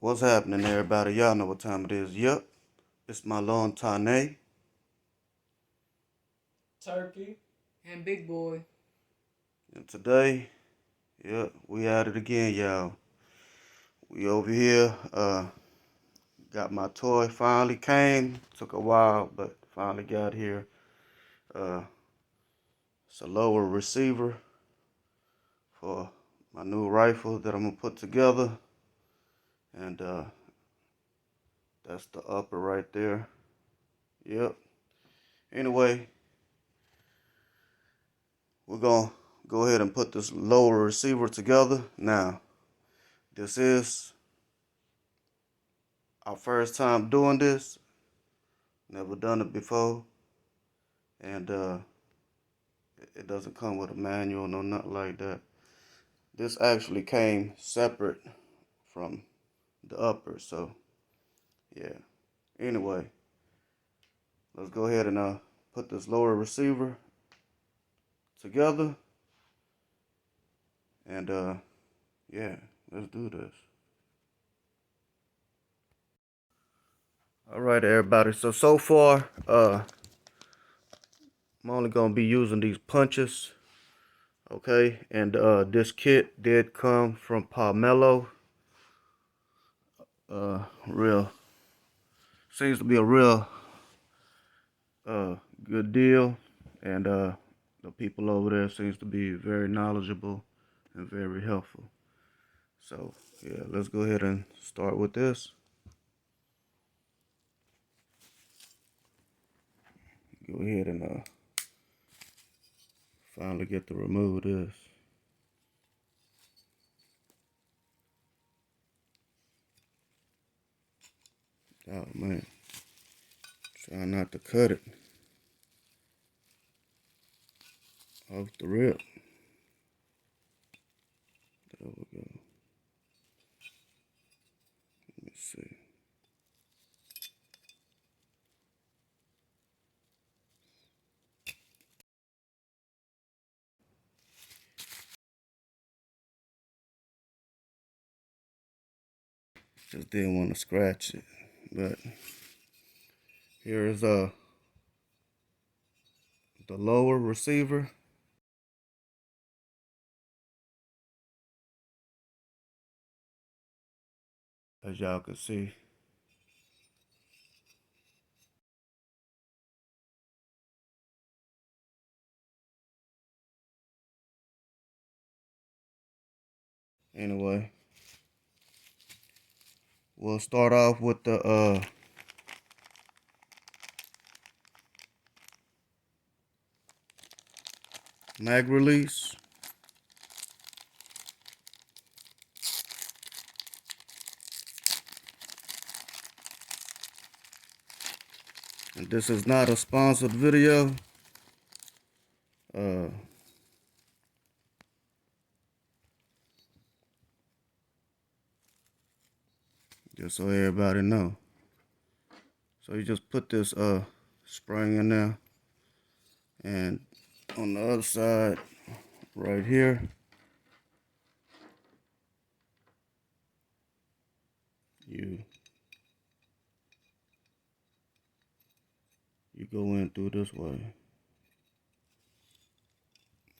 What's happening, everybody? Y'all know what time it is. Yep, it's Mahlon, Tane. Turkey, and Big Boy. And today, yep, we at it again, y'all. We over here, got my toy, finally came. Took a while, but finally got here. Uh, it's a lower receiver for my new rifle that I'm gonna put together. And that's the upper right there. Yep. Anyway, we're gonna go ahead and put this lower receiver together. Now, this is our first time doing this. Never done it before. And it doesn't come with a manual, no nothing like that. This actually came separate from the upper, so yeah. Anyway, let's go ahead and put this lower receiver together. And yeah, let's do this. All right, everybody. So far, I'm only gonna be using these punches, okay? And this kit did come from Palmetto. Real seems to be a real good deal, and the people over there seems to be very knowledgeable and very helpful. So yeah, let's go ahead and start with this. Go ahead and finally get to remove this. Oh man, try not to cut it off the rip. There we go. Let me see. Just didn't want to scratch it, but here is the lower receiver. As y'all can see. Anyway, we'll start off with the mag release. And this is not a sponsored video. Uh, just so everybody know. So you just put this spring in there, and on the other side, right here, you go in through this way.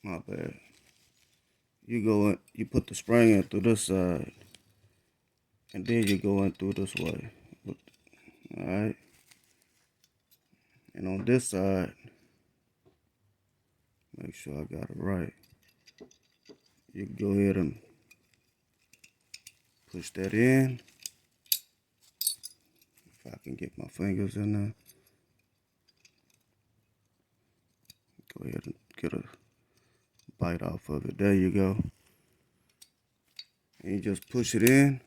My bad. You go in, you put the spring in through this side, and then you go in through this way. All right. And on this side, make sure I got it right. You can go ahead and push that in. If I can get my fingers in there. Go ahead and get a bite off of it. There you go. And you just push it in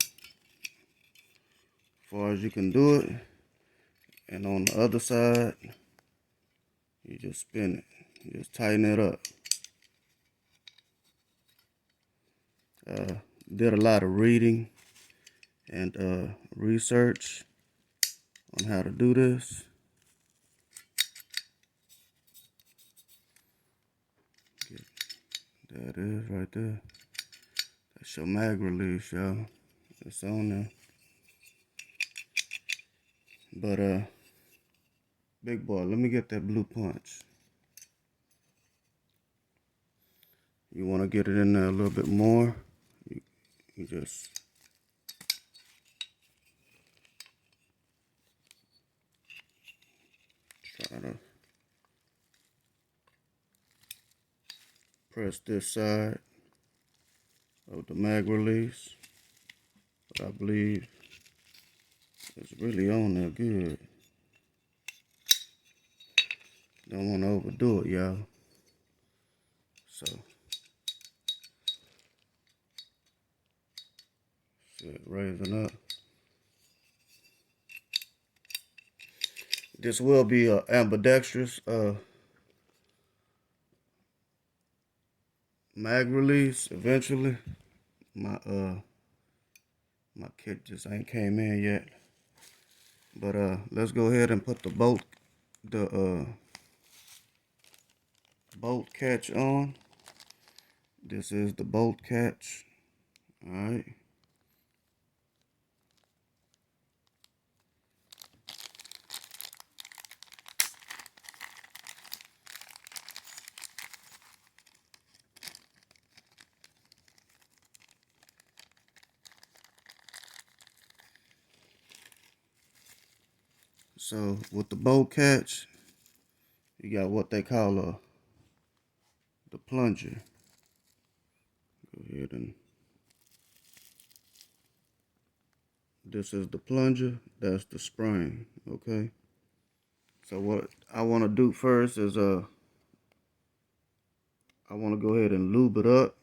as far as you can do it. And on the other side, you just spin it. You just tighten it up. Did a lot of reading and research on how to do this. There it is right there. That's your mag release, y'all. It's on there. But big boy, let me get that blue punch. You want to get it in there a little bit more. You just try to press this side of the mag release. But I believe it's really on there good. Don't want to overdo it, y'all. So, see it raising up. This will be a ambidextrous mag release eventually. My kit just ain't came in yet. But let's go ahead and put the bolt catch on. This is the bolt catch. Alright. So with the bolt catch, you got what they call the plunger. Go ahead and this is the plunger, that's the spring, okay? So what I want to do first is I want to go ahead and lube it up.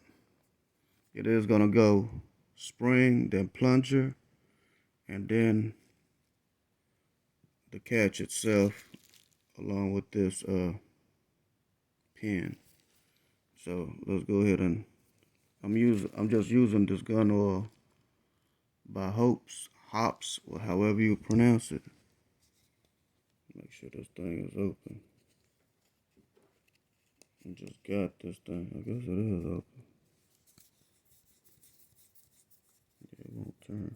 It is going to go spring, then plunger, and then the catch itself along with this pin. So let's go ahead and I'm just using this gun oil by Hops, or however you pronounce it. Make sure this thing is open. I just got this thing. I guess it is open. Yeah, it won't turn.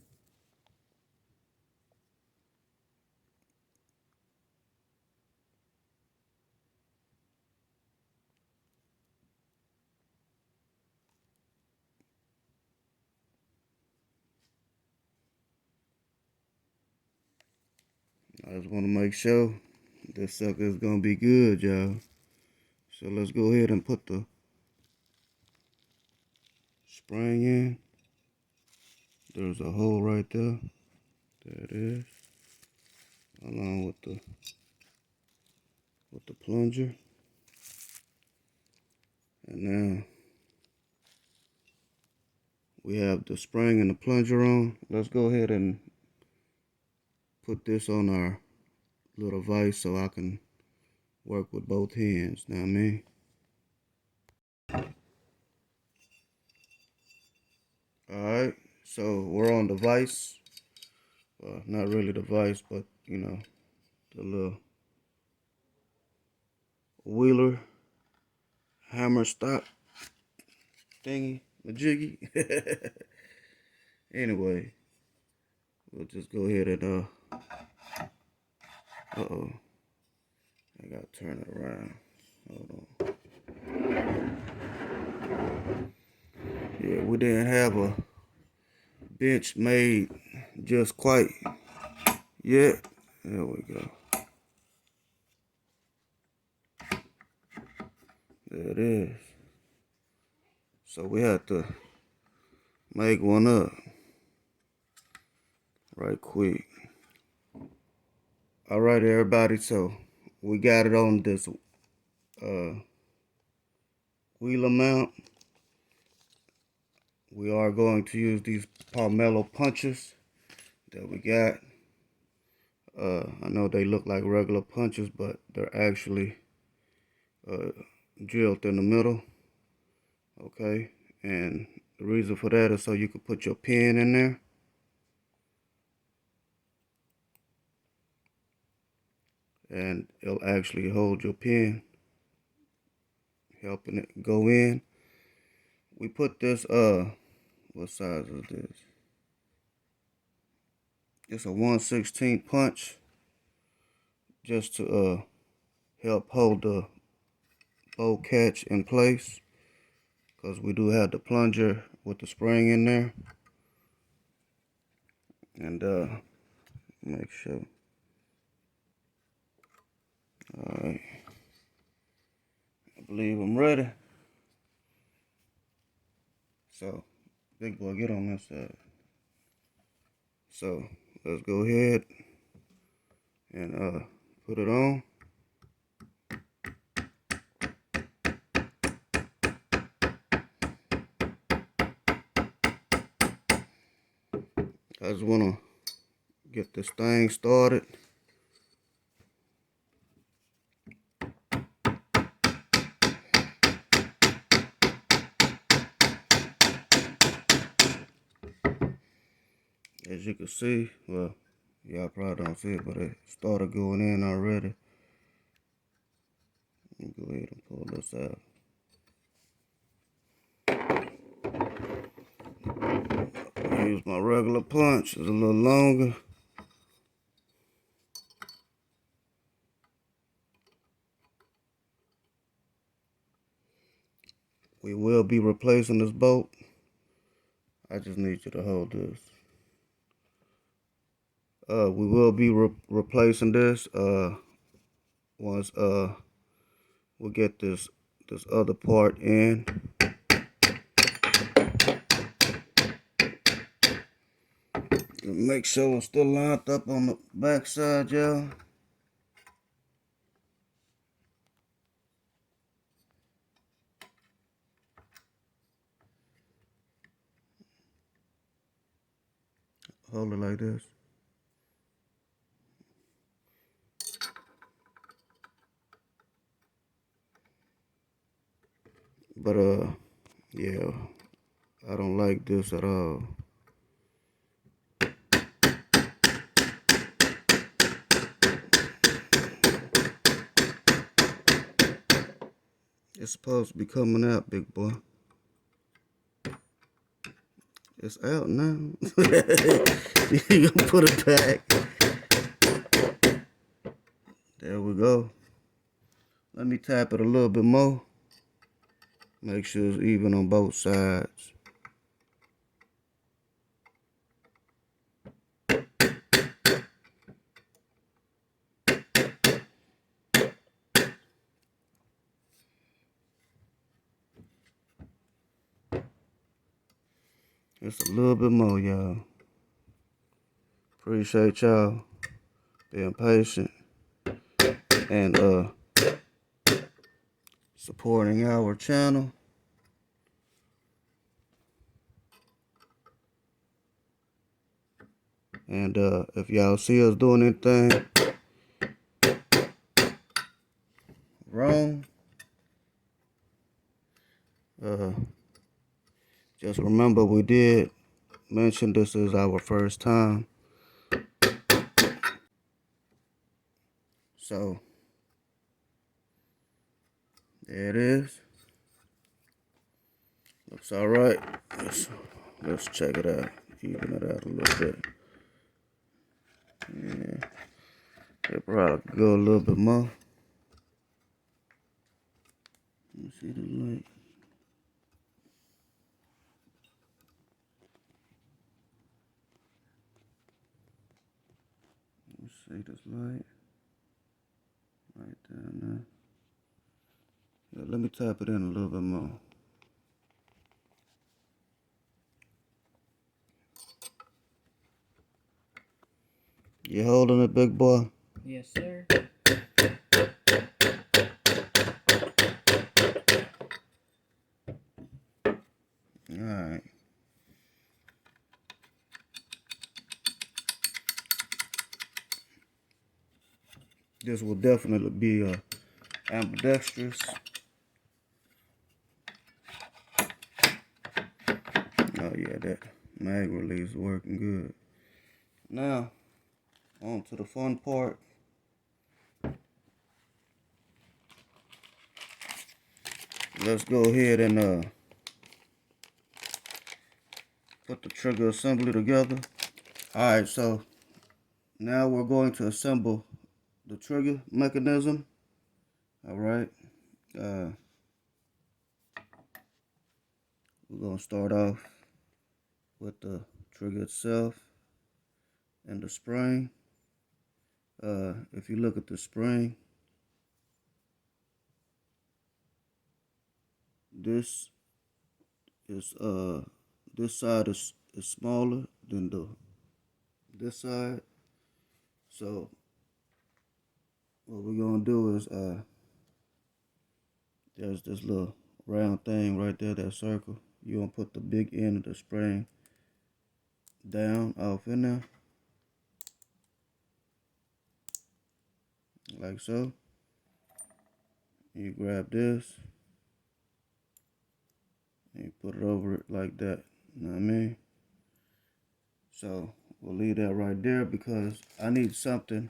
I just want to make sure this sucker is going to be good, y'all. So let's go ahead and put the spring in. There's a hole right there. There it is. Along with the plunger. And now we have the spring and the plunger on. Let's go ahead and put this on our little vise so I can work with both hands. Know what I mean? Alright, so we're on the vise. Not really the vise, but you know, the little wheeler hammer stock thingy, majiggy. Anyway, we'll just go ahead and uh-oh. I gotta turn it around. Hold on. Yeah, we didn't have a bench made just quite yet. There we go. There it is. So we had to make one up right quick. All right, everybody. So we got it on this wheeler mount. We are going to use these palmetto punches that we got. I know they look like regular punches, but they're actually drilled in the middle. Okay, and the reason for that is so you can put your pin in there. And it'll actually hold your pin, helping it go in. We put this, what size is this? It's a 1/16 punch. just to help hold the bolt catch in place, because we do have the plunger with the spring in there. And make sure. Alright, I believe I'm ready. So big boy, get on this side. So let's go ahead and put it on. I just want to get this thing started. As you can see, well, y'all probably don't see it, but it started going in already. Let me go ahead and pull this out. Use my regular punch, it's a little longer. We will be replacing this bolt. I just need you to hold this. We will be replacing this once we'll get this other part in. Make sure it's still lined up on the back side, y'all. Hold it like this. But yeah, I don't like this at all. It's supposed to be coming out, big boy. It's out now. You gonna put it back. There we go. Let me tap it a little bit more. Make sure it's even on both sides. Just a little bit more, y'all. Appreciate y'all being patient and supporting our channel. And if y'all see us doing anything wrong, just remember we did mention this is our first time. So there it is. Looks all right. Let's check it out. Even it out a little bit. Yeah, it probably could go a little bit more. Let me see the light. Let me see this light. Right down there. Yeah, let me tap it in a little bit more. You holding it, big boy? Yes, sir. Alright. This will definitely be ambidextrous. Oh yeah, that mag release is working good. Now, on to the fun part. Let's go ahead and put the trigger assembly together. Alright, so now we're going to assemble the trigger mechanism. All right. We're gonna start off with the trigger itself and the spring. If you look at the spring, this is this side is smaller than this side. So what we're gonna do is there's this little round thing right there, that circle. You're gonna put the big end of the spring down off in there, like so. You grab this and you put it over it like that. You know what I mean? So we'll leave that right there because I need something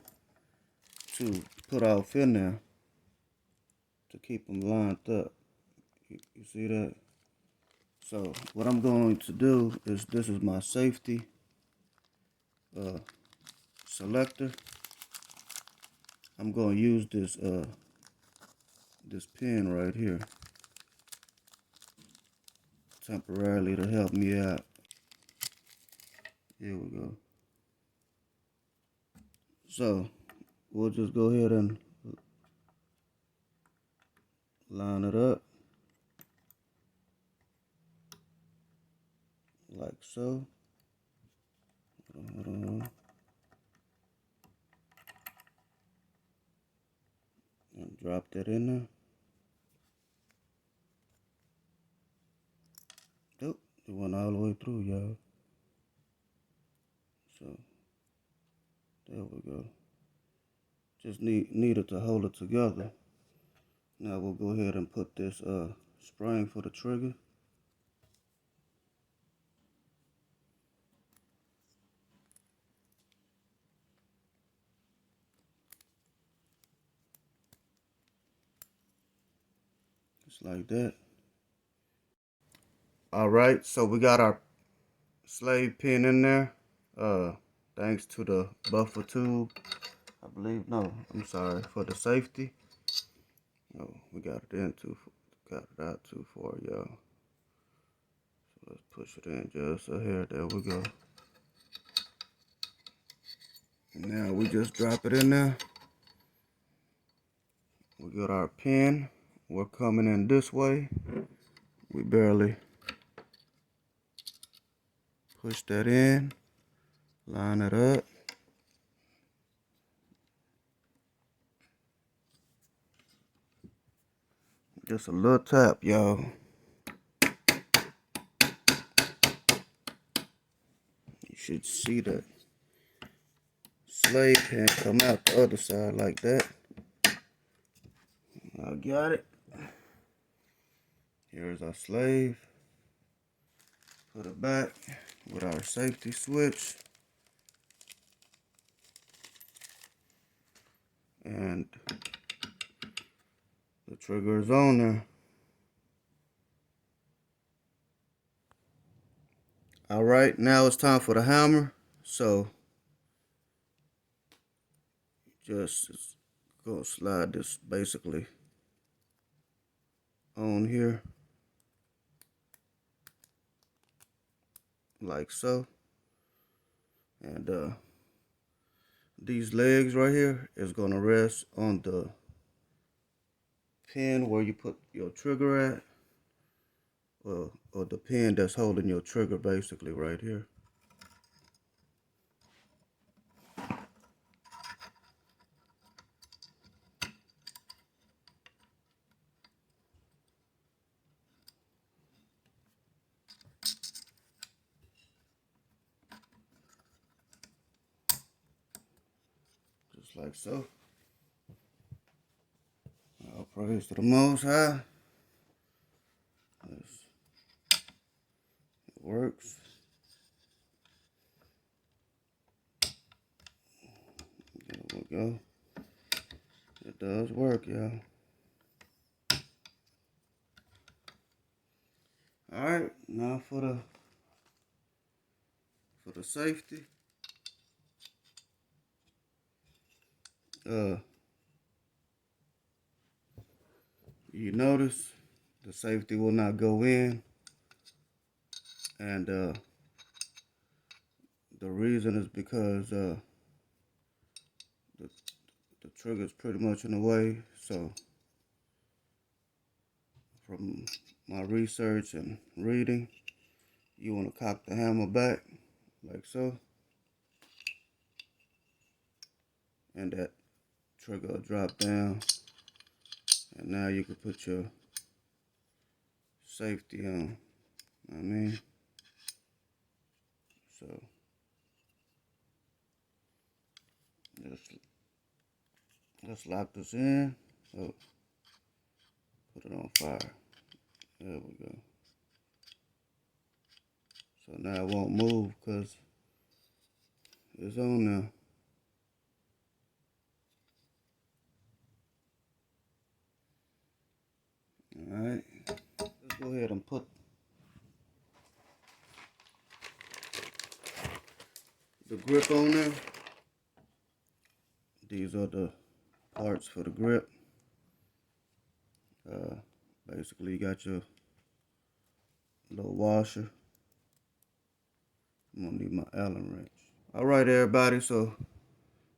to put off in there to keep them lined up. You see that? So what I'm going to do is, this is my safety selector. I'm going to use this this pin right here temporarily to help me out. Here we go. So we'll just go ahead and line it up like so. Hold on. And drop that in there. Oh, it went all the way through, y'all. So there we go. Just needed to hold it together. Now we'll go ahead and put this spring for the trigger. Just like that. All right, so we got our slave pin in there. Thanks to the buffer tube, I believe. No, I'm sorry, for the safety. No, we got it in got it out too far, y'all. So let's push it in just a hair. There we go. And now we just drop it in there. We got our pin. We're coming in this way. We barely push that in. Line it up. Just a little tap, y'all. You should see that slave pin come out the other side like that. I got it. Here's our slave. Put it back with our safety switch. And the trigger is on there. All right, now it's time for the hammer. So just go slide this basically on here like so. And these legs right here is gonna rest on the pin where you put your trigger at, or the pin that's holding your trigger basically right here. Just like so. All praise to the Most High. It works. There we go. It does work, y'all. All right, now for the safety. you notice the safety will not go in, and the reason is because the trigger is pretty much in the way. So from my research and reading, you want to cock the hammer back like so, and that trigger will drop down, and now you can put your safety on. I mean, so let's lock this in. Oh, put it on fire. There we go. So now it won't move because it's on now. Alright, let's go ahead and put the grip on there. These are the parts for the grip. Basically, you got your little washer. I'm gonna need my Allen wrench. Alright, everybody, so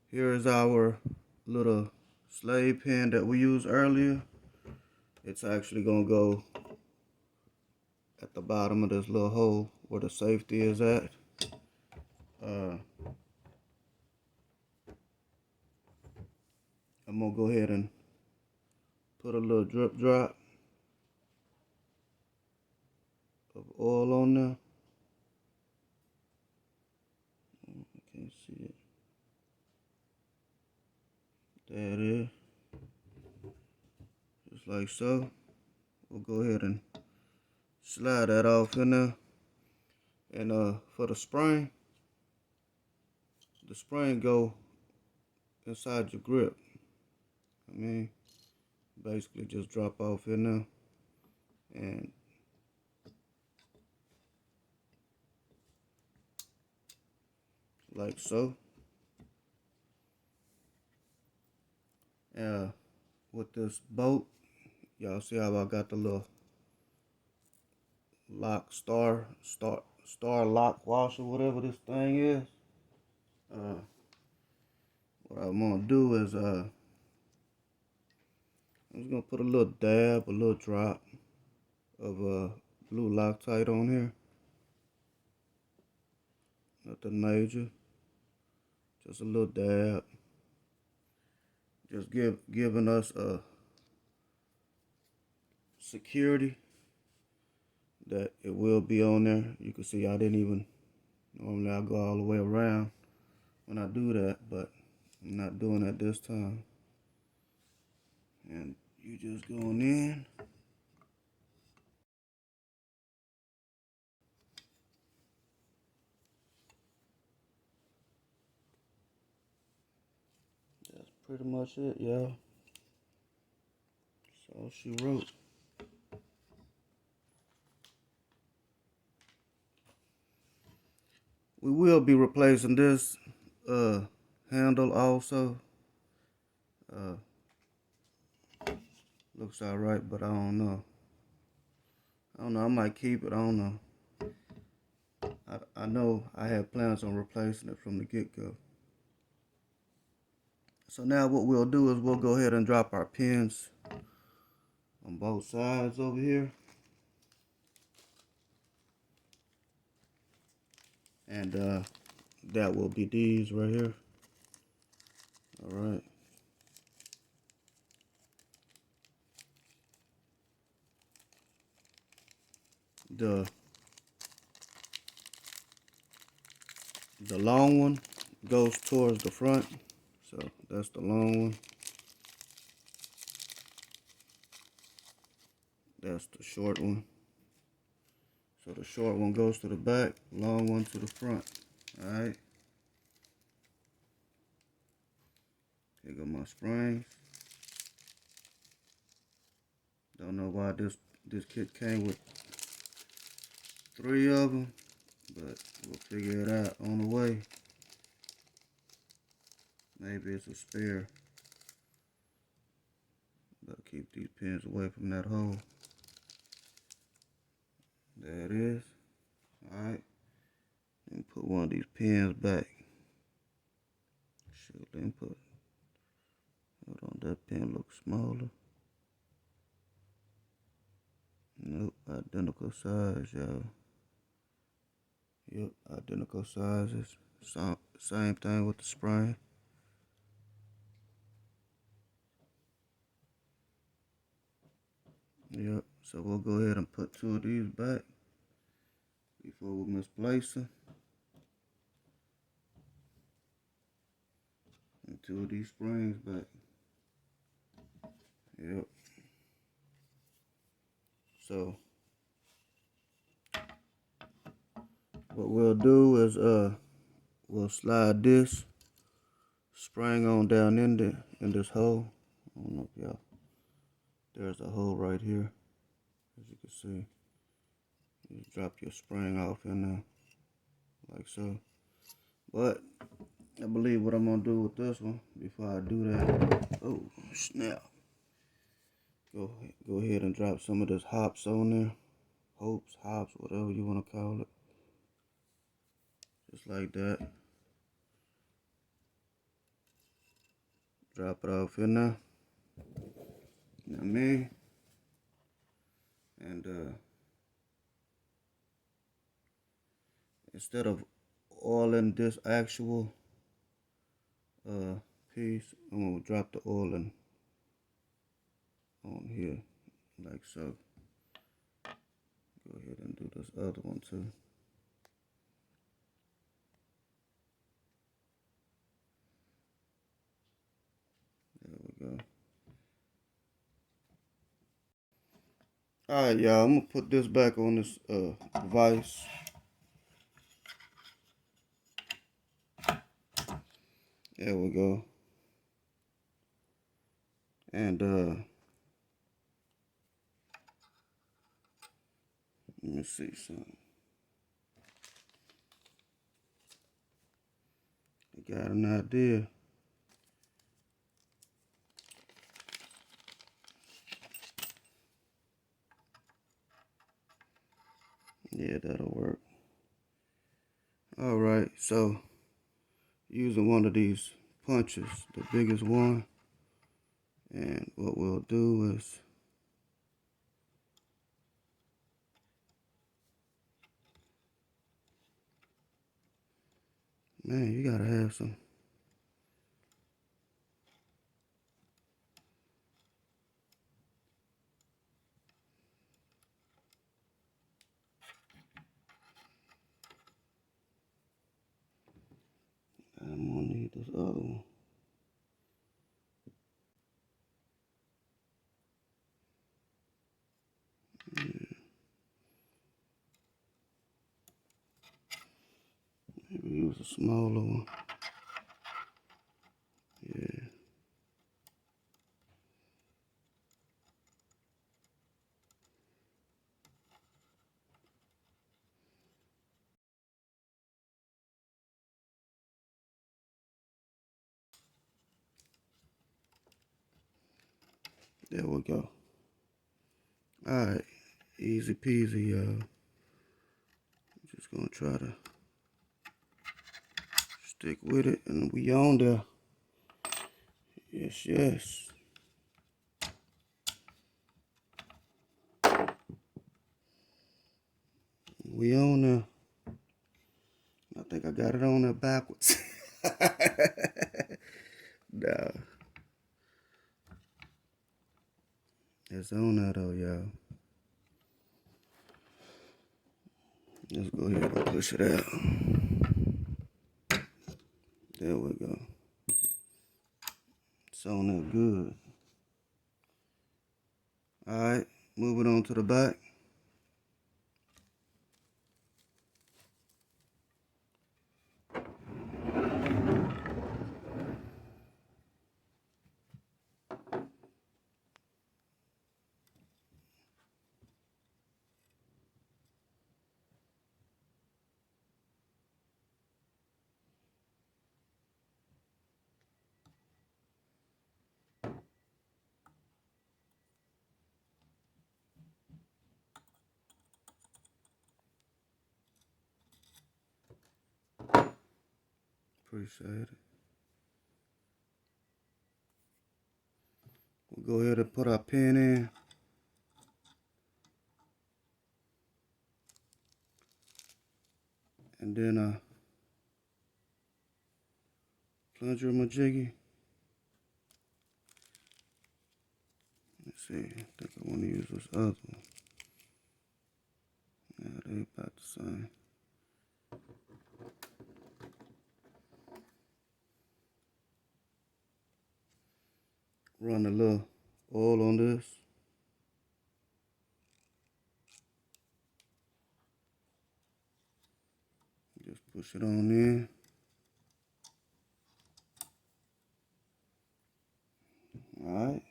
here is our little slave pin that we used earlier. It's actually gonna go at the bottom of this little hole where the safety is at. I'm gonna go ahead and put a little drip drop of oil on there. I can't see it. There it is. Just like so. We'll go ahead and slide that off in there. And for the spring go inside your grip. I mean, basically just drop off in there and like so. With this bolt, y'all see how I got the little lock star lock washer, whatever this thing is. What I'm gonna do is I'm just gonna put a little dab, a little drop of blue Loctite on here. Nothing major, just a little dab. Just giving us a security that it will be on there. You can see I didn't even, normally I go all the way around when I do that, but I'm not doing that this time. And you just going in. That's pretty much it, y'all. That's all she wrote. We will be replacing this handle also. Looks alright, but I don't know. I might keep it. I don't know. I know I had plans on replacing it from the get-go. So now what we'll do is we'll go ahead and drop our pins on both sides over here. And that will be these right here. Alright. The long one goes towards the front. So that's the long one. That's the short one. So the short one goes to the back, long one to the front. Alright. Here go my springs. Don't know why this kit came with 3 of them, but we'll figure it out on the way. Maybe it's a spare. Gotta keep these pins away from that hole. There it is. Alright. Let me put one of these pins back. Shoot, let me put. Hold on, that pin looks smaller. Nope, identical size, y'all. Yep, identical sizes. Same thing with the spring. Yep, so we'll go ahead and put two of these back before we misplace them. And two of these springs back. Yep. So what we'll do is we'll slide this spring on down in this hole. I don't know if y'all, there's a hole right here, as you can see. Just drop your spring off in there like so. But I believe what I'm gonna do with this one before I do that. Oh snap! Go ahead and drop some of this hops on there. Hops, whatever you want to call it. Just like that. Drop it off in there. You know what I mean? And instead of oiling this actual piece, I'm gonna drop the oiling on here like so. Go ahead and do this other one too. There we go. Alright, y'all, I'm gonna put this back on this device. There we go. And let me see something. I got an idea. Yeah, that'll work. Alright, so using one of these punches, the biggest one, and what we'll do is man, you gotta have some. I'm gonna need this other one. Yeah. Maybe use a smaller one. Yeah. There we go. Alright. Easy peasy, y'all. Just gonna try to stick with it, and we on there. Yes, yes. We on there. I think I got it on there backwards. Nah. It's on there though, y'all. Let's go ahead and push it out. There we go. It's on there good. Alright, moving on to the back. Appreciate it. We'll go ahead and put our pin in. And then plunger my jiggy. Let's see, I think I want to use this other one. Yeah, they about the same. Run a little oil on this. Just push it on in. Alright.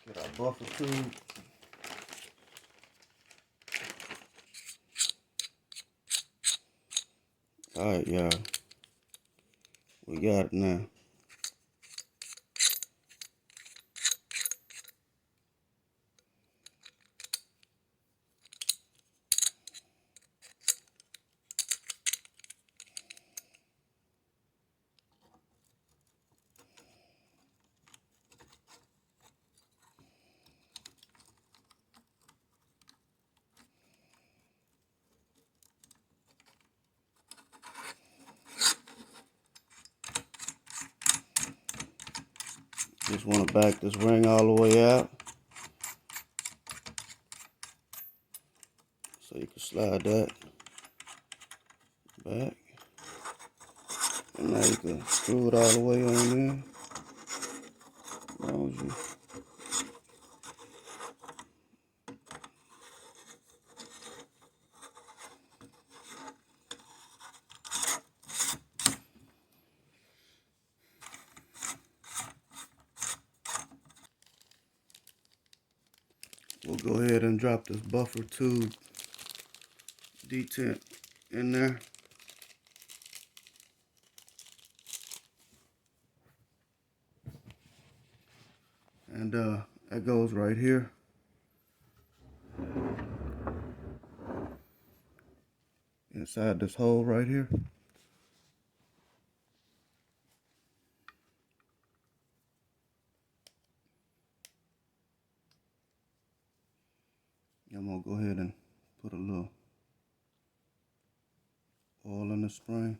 Get our buffer tube. Alright, y'all. We got it now. Just want to back this ring all the way out. So you can slide that back. And now you can screw it all the way on in. As long as you we'll go ahead and drop this buffer tube detent in there. And that goes right here. Inside this hole right here. I'm gonna go ahead and put a little oil in the spring.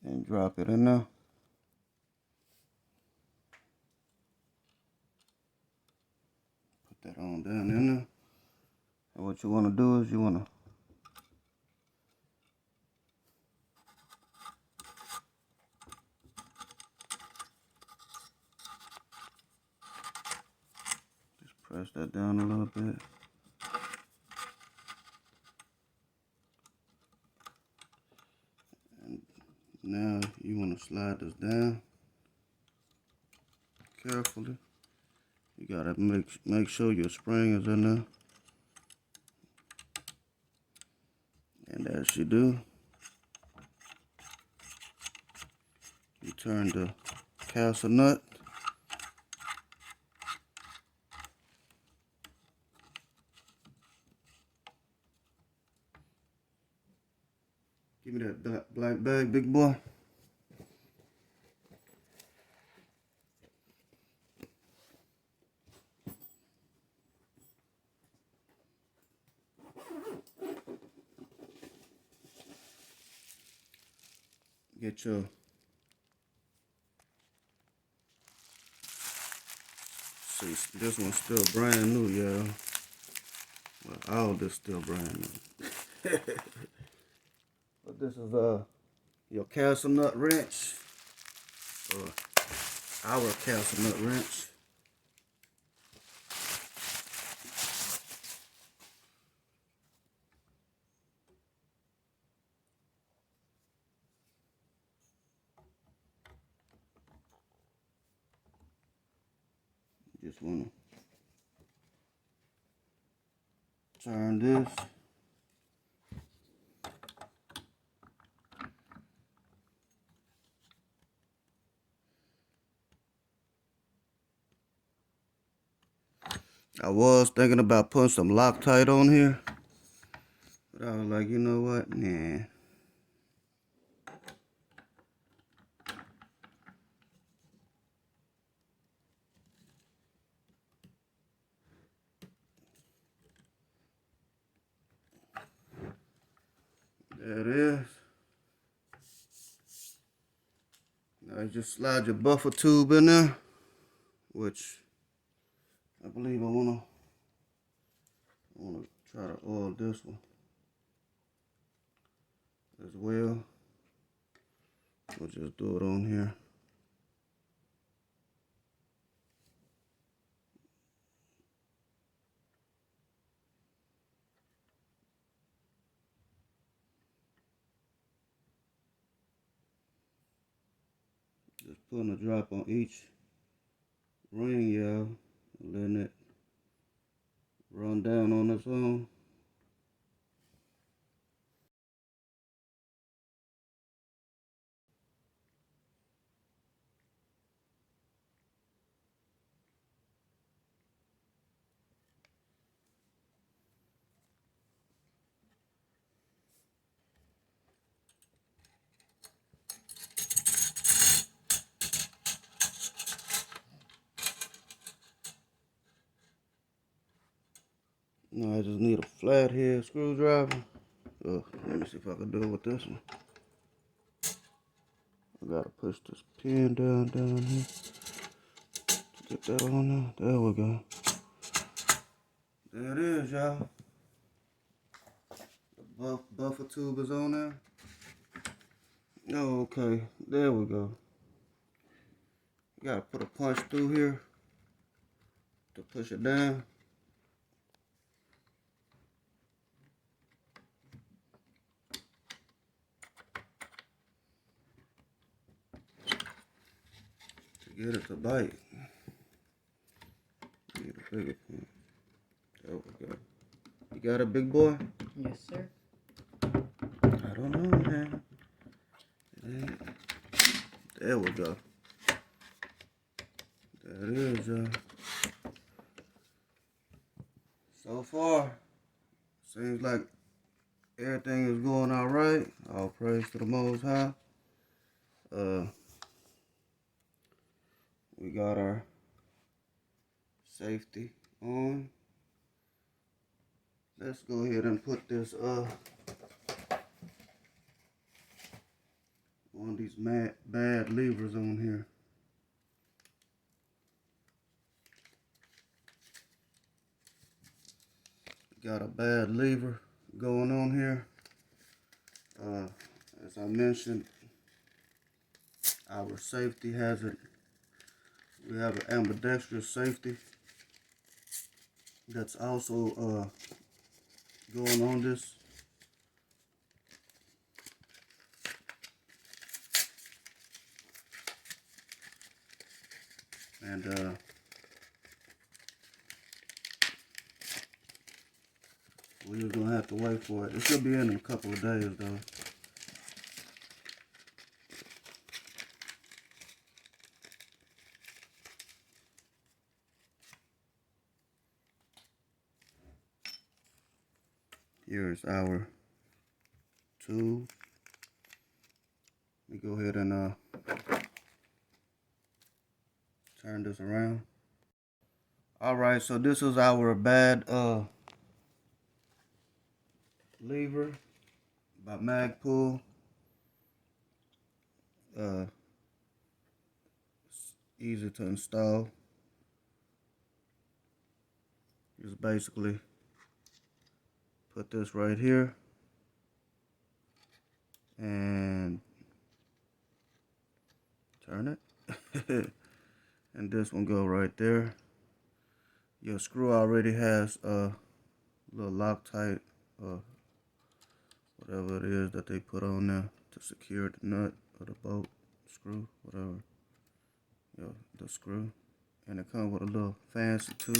And drop it in there. Put that on down in there. And what you want to do is you want to just press that down a little bit. And now you want to slide this down carefully. You gotta make sure your spring is in there. And as you do, you turn the castle nut. Give me that black bag, big boy. Get your see, this one's still brand new, y'all. Well, all this still brand new. But this is your castle nut wrench, or our castle nut wrench. Just wanna turn this. I was thinking about putting some Loctite on here, but I was like, you know what? Nah. There it is. Now you just slide your buffer tube in there, which I believe I wanna try to oil this one as well. We'll just do it on here. Just putting a drop on each ring, y'all, and letting it run down on its own. Now I just need a flathead screwdriver. Let me see if I can do it with this one. I gotta push this pin down here to get that on there. There we go. There it is, y'all. The buffer tube is on there. Oh, okay. There we go. You gotta put a punch through here to push it down. To get it to bite. Need a bigger punch. There we go. You got a big boy? Yes, sir. I don't know, man. There we go. There it is, y'all. So far, seems like everything is going all right. All praise to the Most High. We got our safety on. Let's go ahead and put this one of these bad levers on here. Got a bad lever going on here. As I mentioned, our safety has it. We have an ambidextrous safety that's also going on this. And we're just gonna have to wait for it. It should be in a couple of days though. Here's our tube. Let me go ahead and turn this around. Alright, so this is our bad lever by Magpul. It's easy to install. Just basically put this right here and turn it. And this one go right there. Your screw already has a little Loctite or whatever it is that they put on there to secure the nut or the bolt, screw, whatever. The screw. And it comes with a little fancy tool.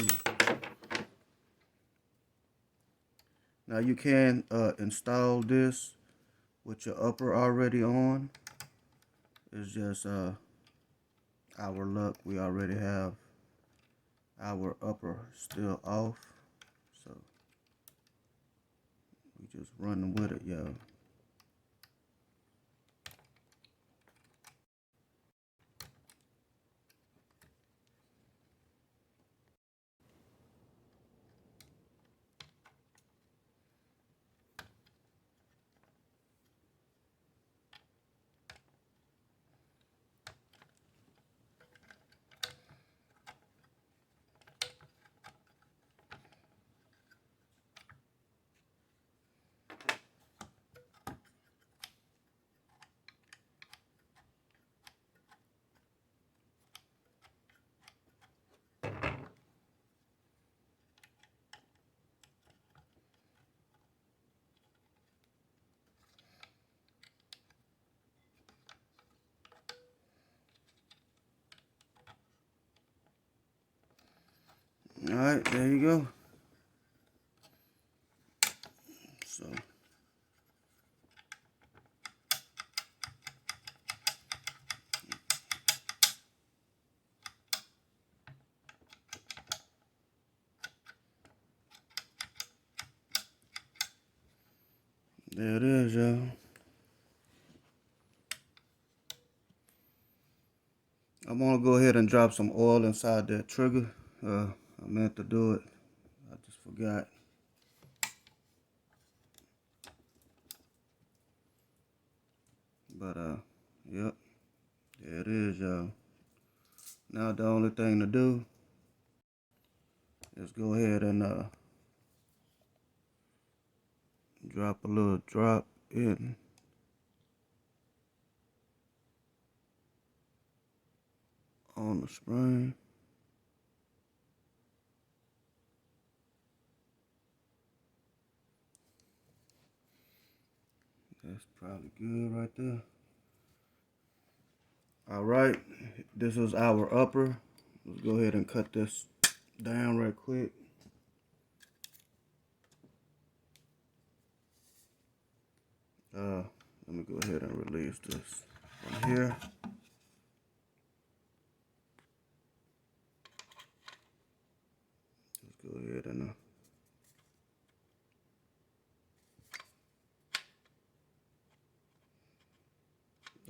Now you can install this with your upper already on. It's just our luck. We already have our upper still off, so we just running with it, y'all. All right, there you go. So there it is, y'all. I'm gonna go ahead and drop some oil inside that trigger. I meant to do it. I just forgot. But yep, there it is, y'all. Now the only thing to do is go ahead and drop a little drop in on the spring. That's probably good right there. All right, this is our upper. Let's go ahead and cut this down right quick. Let me go ahead and release this from here. Let's go ahead and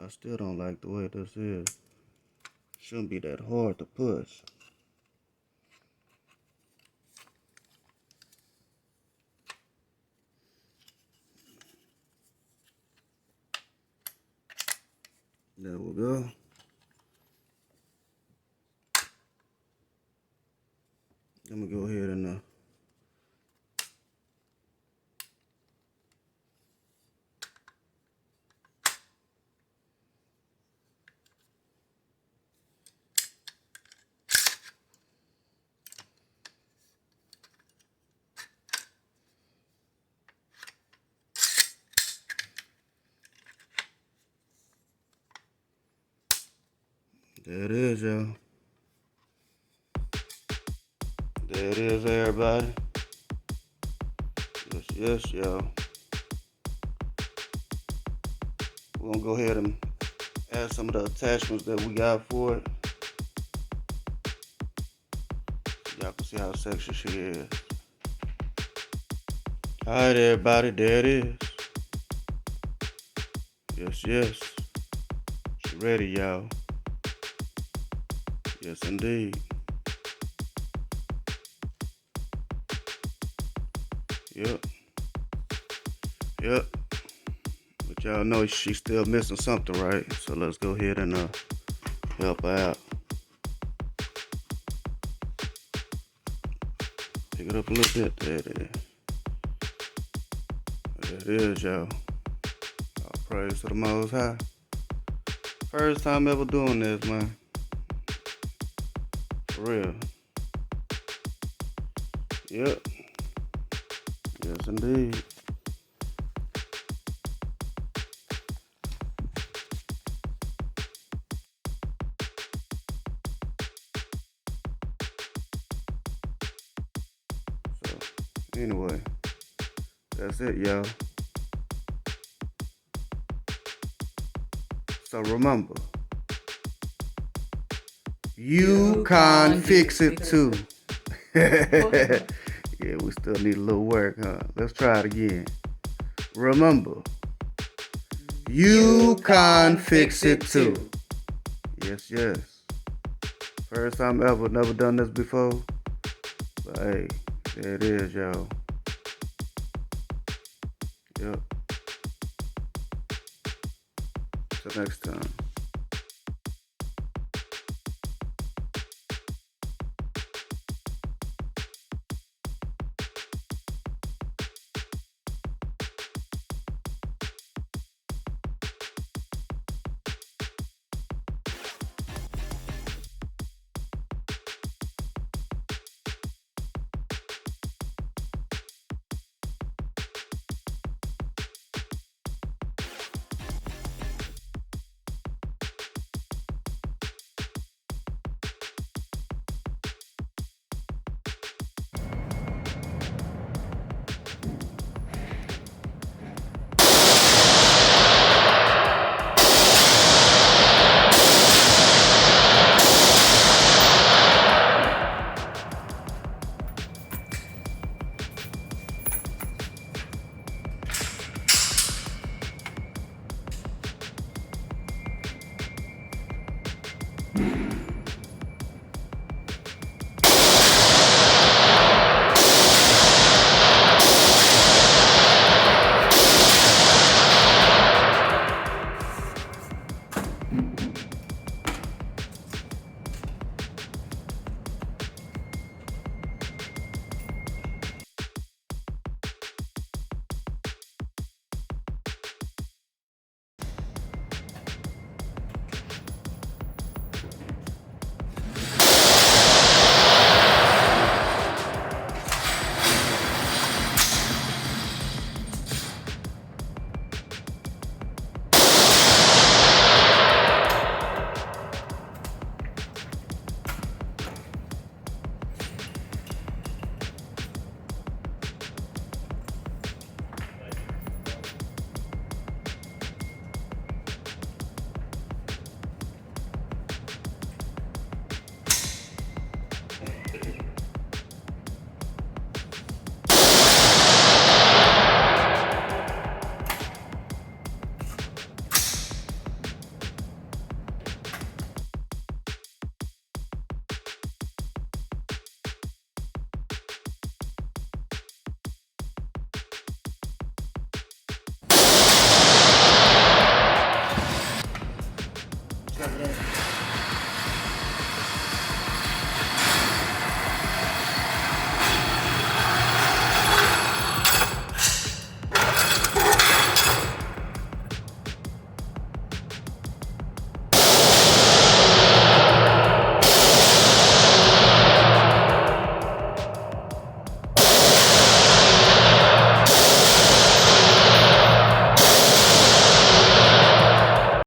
I still don't like the way this is. Shouldn't be that hard to push. There we go. Let me go ahead and there it is, y'all. There it is, everybody. Yes, y'all. We're gonna go ahead and add some of the attachments that we got for it. Y'all can see how sexy she is. Alright, everybody, there it is. Yes. She ready, y'all. Yes, indeed. Yep. But y'all know she's still missing something, right? So let's go ahead and help her out. Pick it up a little bit. There it is. There it is, y'all. All praise to the Most High. First time ever doing this, man. For real. Yep. Yes, indeed. So, anyway, that's it, y'all. So remember, you can fix it too. Yeah, we still need a little work, huh? Let's try it again. Remember, you can fix it too. Yes, yes. First time ever, never done this before. But hey, there it is, y'all. Yep. Till next time.